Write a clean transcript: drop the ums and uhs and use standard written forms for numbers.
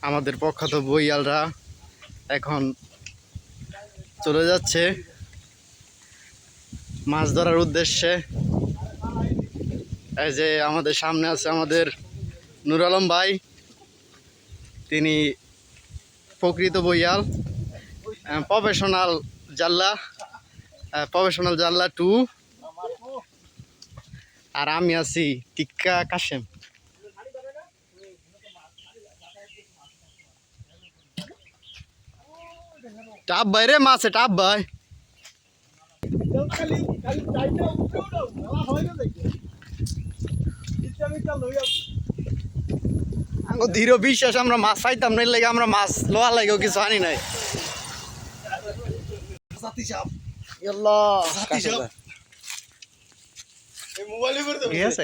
আমাদের প্রখ্যাত বইয়ালরা এখন চলে যাচ্ছে মাছ ধরার উদ্দেশ্যে। এই যে আমাদের সামনে আছে আমাদের নুর আলম ভাই, তিনি প্রকৃত বইয়াল, প্রফেশনাল জাল্লা 2। আর আমি আছি টিক্কা কাশেম। টাপ ভাই রে, মাছে টাপ ভাই। দৃঢ় বিশ্বাস আমরা মাছ পাইতাম না, লাগে আমরা মাছ লোয়া লাগেও কিছু আনি নাই। ঠিক আছে।